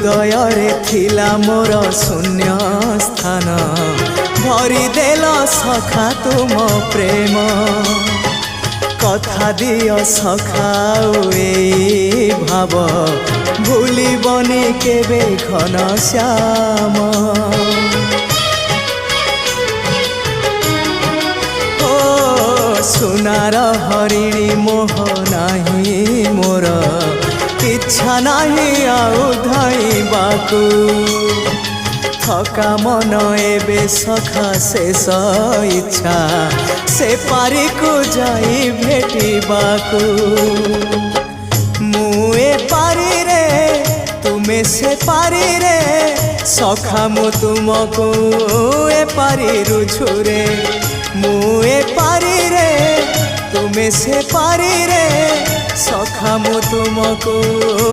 हृदय रे थिला मोर शून्य स्थान भरी देल सखा तुम प्रेम कथा दियो सखाओ ए भाव भूलिबनी केबे घन श्याम ओ सुनार हरिणी मोह नाही मोर इच्छा नहीं आउ धाइबाकू थका मन एबे सखा शेष इच्छा से पारी को जाई भेटिबाकू मुए पारी रे तुमे से पारी रे सखा मु तुमको ए पारी रुझुरे मुए पारी रे तुमे से पारी रे सखा मु तुमको।